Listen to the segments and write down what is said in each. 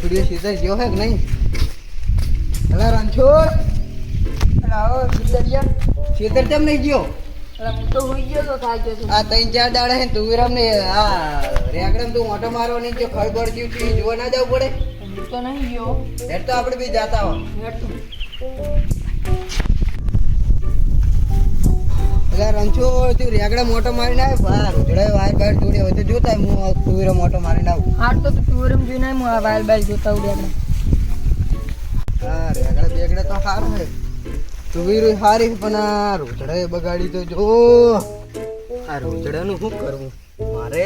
રણછોડીઓ સીધા ગયો હે કે નહીં? અલા રણછોડ, આવો સુધરિયા. સીધર કેમ નહીં ગયો? હું તો હોઈ ગયો તો થાક્યો છું. આ 3-4 દાડા હે તુવેરામ ને આ રેગડમ તું ઓટો મારવા નહીં ગયો, ખળબળ થયું છે, જોવા ના જવું પડે? હું તો નહીં ગયો. હેડ તો આપણે બી જાતા હો. હેઠું. અલા રણછોડ, તું રેગડમ ઓટો મારીને આવે બહાર ઉજળાય વાયર બાર જોડે હોય તો જોતા હું તુવેરામ ઓટો મારીને આવું. આજ તો ટુરમ જોઈને હું આ વાયલ બાયલ જોતા ઉડે આપણે. હા રેગડા બેગડા તો સારું હે, તુવેરો સારી પણ આ રોજડાએ બગાડી તો જો. આ રોજડાનું શું કરવું મારે?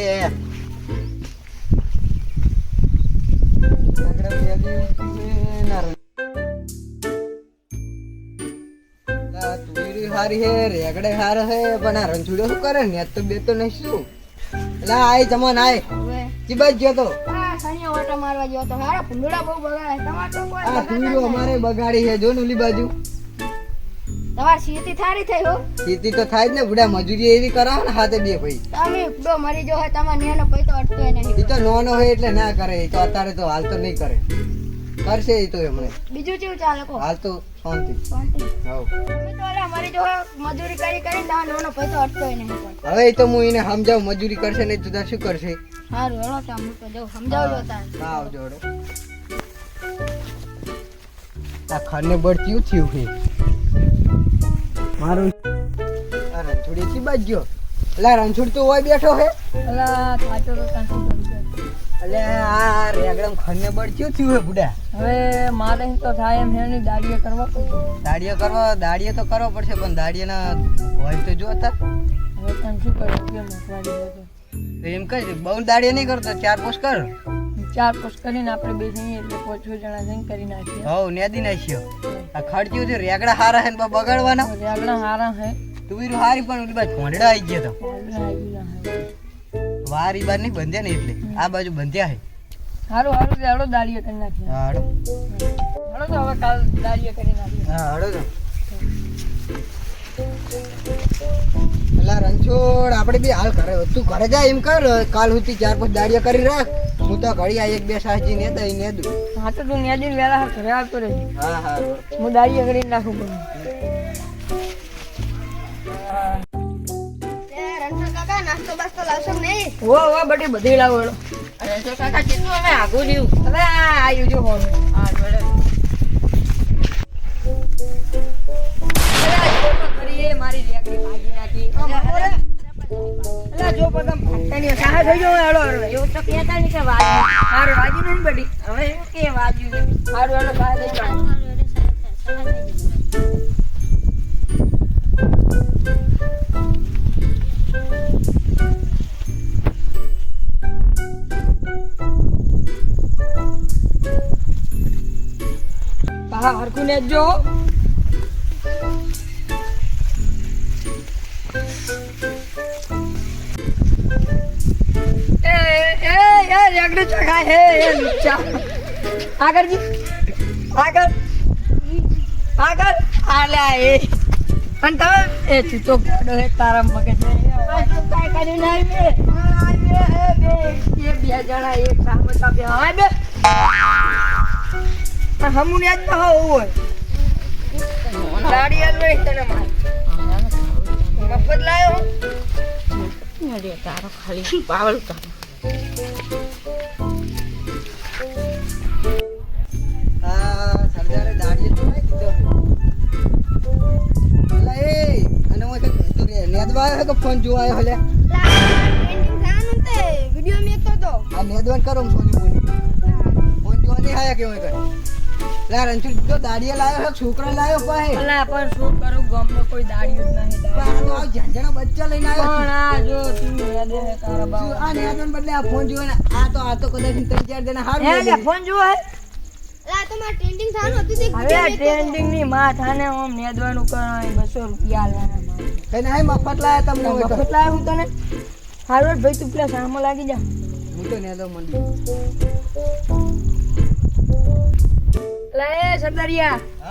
રેગડા બેગી ના રે. આ તુવેરો સારી હે, રેગડા સારા હે, પણ આ રણછોડ્યો શું કરે ને? તો બે તો નહીં શું? એટલે આય જમન આય હવે ચીબાજ ગયો તો. આ સણિયા ઓટો મારવા ગયો તો હારા ભૂંડડા બહુ બગાડે. તમાર તો કોઈ આ તુવેરો અમારે બગાડી છે જો ને ઓલી બાજુ. તમાર સીધી થારી થઈ હો. ખેતી તો થાય જ ને, બુડા મજૂરી એવી કરાવે ને હાથે બે ભાઈ. તમે ડો મરી જો હે તમાર નેનો પૈતો અટતોય નહીં. એ તો નાનો હોય એટલે ના કરે, એ તો અત્યારે તો હાલ તો નહીં કરે, કરશે એ તો એમણે. બીજું કેવું ચાલે કો? હાલ તો શાંતિ. શાંતિ. હવ તમે તો ઓલા મરી જો હે મજૂરી કરી કરીને તમાર નેનો પૈતો અટતોય નહીં. હવે એ તો હું એને સમજાવું, મજૂરી કરશે ને તું શું કરશે? હારું હેલો તા હું તો જાઉં સમજાવજો તાર. હા આવજો હેડો. આ ખાને બળચ્યું થયું છે મારું. આ રણછોડી કી બાજ ગયો? એટલે રણછોડ તો હોય બેઠો હે. અલા થાચો તો તાર શું કરું? એટલે આ રેગડમ ખાને બળચ્યું થયું હે બુડા. હવે મારે તો થાય એમ હે ની દાડીએ કરવા પડશે. દાડીએ તો કરવો પડશે, પણ દાડીએના હોય તો જો હતા. હવે તમે શું કરો કે મસવાડી દો તો એમ કહે બહુ દાડીએ નહીં કરતો, 4 પોસ્ટ કર. 4 પોસ્ટ કરીને આપણે બે જઈએ એટલે 5 જણા જઈને કરી નાખીએ. હવ નેદી નાખ્યો. આ ખર્ચ્યું છે રેગડા હારા હે ને બગાડવાના. રેગડા હારા હે. તુવીરું હારી પણ ઓલી બાજુ ભોંડડા આવી ગયા તો. વારી બાર નહીં બંધ્યા ને એટલે આ બાજુ બંધ્યા હે. હારું હારું હેડો દાડીએ કરી નાખીએ. હા હડો. હેડો તો હવે કાલ દાડીએ કરી નાખીએ. હા હડો તો. અલા રણછોડ, આપણે બી હાલ કરે, તું ઘરે જા એમ કર, કાલ સુધી 4-5 દાડિયા કરી રાખ. હું તો ઘડી આ 1-2 સાહજી નેતા ઈ નેદું. હા તો તું નેદીને વેલા ઘરે આવતો રહેજે. હા હા હું દાડીએ કરી નાખું બધું. હો બટી બધી લાવો હેડો. કાકા કેટલું હવે આગું રહ્યું. હવે આયુ જો હોમ. હા જોડે મારી રેકડી ભાગી નાખી. અલા જો પગમ ફાટવાની સાહે થઈ ગયો હેડો હેડો. એવું તો કહેતા નહીં કે વાગ્યું. હારું વાગી નહીં બટી. હવે એવું કે વાગ્યું છે. હારું હેડો સાહે થઈ ગયો. હા હરખું ને જો. રેગડું ચખાય હે એ લુચ્ચા. આગળ જી આગળ આગળ આલ્યા એ પણ તમે એ તું તો ગાડો હે તારા મગજ ને કાઈ કરીને આવી બે જણા એક સામે સામે હા બે હમુને આજ તો હોય ગાડી આલ રે તને માર મફત લાયો અરે તારો ખાલી પાવલ તારો. આ સરદારે દાડિયે તો નાખી દીધો. અલા એ અને હું તું નેદવા આવ્યો કે ફોન જોવા આવ્યો હલે? વિડિયો મેં તો આ નેદવાન કરો સોની બોલી ફોન જોવા નહીં આયા કેવું કરે? લા રણછોડ જો દાડિયા લાયો હે, છોકરા લાયો પાહે. અલા પણ શું કરું ગામમાં કોઈ દાડિયું જ નહીં. પાછો આ ઝાંઝણા બચ્ચા લઈને આવ્યો પણ આ જો તું યાદ હે તારા છું. બાપ આ નેદવાન બદલે આ ફોન જોવાના આ તો કદાચ 3-4 જણા હાર હે લે ફોન જો હે. હવે આ ટ્રેન્ડિંગ ની માં થાને ઓમ નેદવાનું કરાય 200 રૂપિયા આલવાના મારે. કઈ નહીં મફત લાયા તમને હોય તો. મફત લાવ્યો હું તને. હારું ભાઈ તું પેલા સામો લાગી જા. હું તો નેદો મંડી. લે સરદારિયા હા